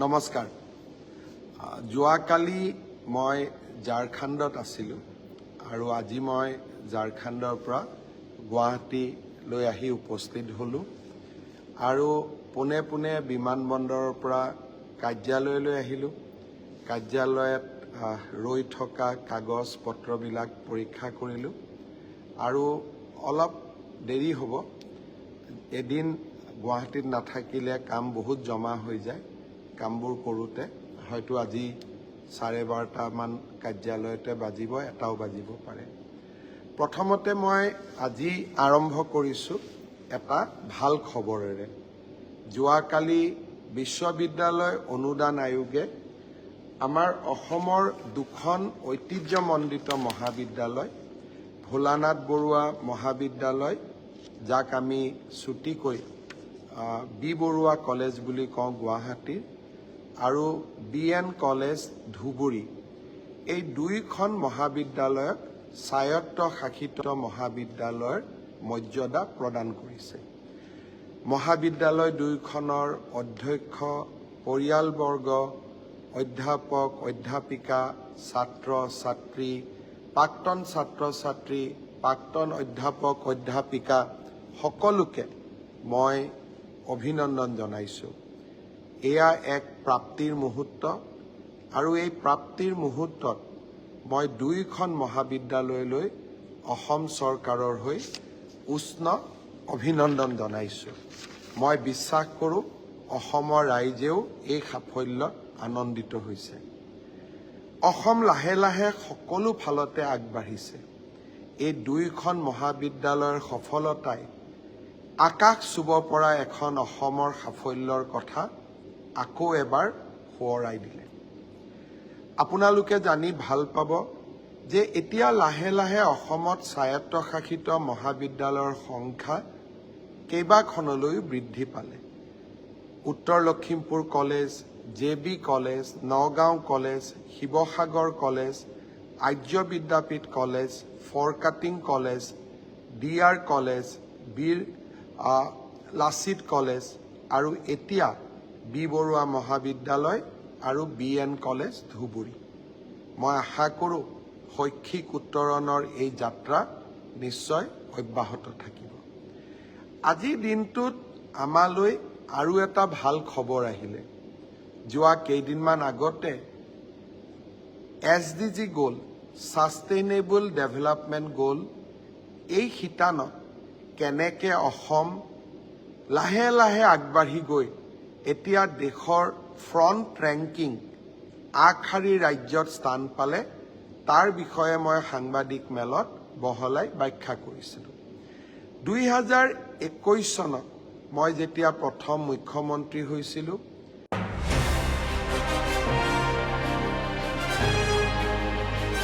নমস্কাৰ। যোৱাকালি মই ঝাৰখণ্ডত আছিলোঁ আৰু আজি মই ঝাৰখণ্ডৰ পৰা গুৱাহাটীলৈ আহি উপস্থিত হ'লোঁ আৰু পোনে বিমানবন্দৰৰ পৰা কাৰ্যালয়লৈ আহিলোঁ। কাৰ্যালয়ত ৰৈ থকা কাগজ পত্ৰবিলাক পৰীক্ষা কৰিলোঁ আৰু অলপ দেৰি হ'ব। এদিন গুৱাহাটীত নাথাকিলে কাম বহুত জমা হৈ যায়। কামবোৰ কৰোঁতে হয়তো আজি 12:30মান কাৰ্যালয়তে বাজিব, এটাও বাজিব পাৰে। প্ৰথমতে মই আজি আৰম্ভ কৰিছোঁ এটা ভাল খবৰেৰে। যোৱাকালি বিশ্ববিদ্যালয় অনুদান আয়োগে আমাৰ অসমৰ দুখন ঐতিহ্যমণ্ডিত মহাবিদ্যালয়, ভোলানাথ বৰুৱা মহাবিদ্যালয়, যাক আমি ছুটিকৈ বি বৰুৱা কলেজ বুলি কওঁ গুৱাহাটীৰ, আৰু BN কলেজ ধুবুৰী, এই দুইখন মহাবিদ্যালয়ক স্বায়ত্তশাসিত মহাবিদ্যালয়ৰ মৰ্যাদা প্ৰদান কৰিছে। মহাবিদ্যালয় দুইখনৰ অধ্যক্ষ, পৰিয়ালবৰ্গ, অধ্যাপক, অধ্যাপিকা, ছাত্ৰ ছাত্ৰী, প্ৰাক্তন ছাত্ৰ ছাত্ৰী, প্ৰাক্তন অধ্যাপক, অধ্যাপিকা সকলোকে মই অভিনন্দন জনাইছোঁ। এয়া এক প্ৰাপ্তিৰ মুহূৰ্ত আৰু এই প্ৰাপ্তিৰ মুহূৰ্তত মই দুইখন মহাবিদ্যালয়লৈ অসম চৰকাৰৰ হৈ উষ্ণ অভিনন্দন জনাইছোঁ। মই বিশ্বাস কৰোঁ অসমৰ ৰাইজেও এই সাফল্যত আনন্দিত হৈছে। অসম লাহে লাহে সকলো ফালতে আগবাঢ়িছে। এই দুইখন মহাবিদ্যালয়ৰ সফলতাই আকাশ চুব পৰা এখন অসমৰ সাফল্যৰ কথা আকৌ এবাৰ সোঁৱৰাই দিলে। আপোনালোকে জানি ভাল পাব যে এতিয়া লাহে লাহে অসমত স্বায়ত্তশাসিত মহাবিদ্যালয়ৰ সংখ্যা কেইবাখনলৈও বৃদ্ধি পালে। Uttar Lakhimpur college, JB college, Nagaon college, Sivasagar college, Arya Vidyapeeth college, Furkating college, DR college, Bir Lachit college আৰু এতিয়া বি বৰুৱা মহাবিদ্যালয় আৰু BN কলেজ ধুবুৰী। মই আশা কৰোঁ শৈক্ষিক উত্তৰণৰ এই যাত্ৰা নিশ্চয় অব্যাহত থাকিব। আজিৰ দিনটোত আমালৈ আৰু এটা ভাল খবৰ আহিলে। যোৱা কেইদিনমান আগতে SDG গ'ল, ছাষ্টেইনেবল ডেভেলপমেণ্ট গ'ল, এই শিতানত কেনেকৈ অসম লাহে লাহে আগবাঢ়ি গৈ এতিয়া দেশৰ ফ্ৰণ্ট ৰেংকিং আগশাৰীৰ ৰাজ্যত স্থান পালে, তাৰ বিষয়ে মই সাংবাদিক মেলত বহলাই ব্যাখ্যা কৰিছিলোঁ। 2021 চনত মই যেতিয়া প্ৰথম মুখ্যমন্ত্ৰী হৈছিলোঁ,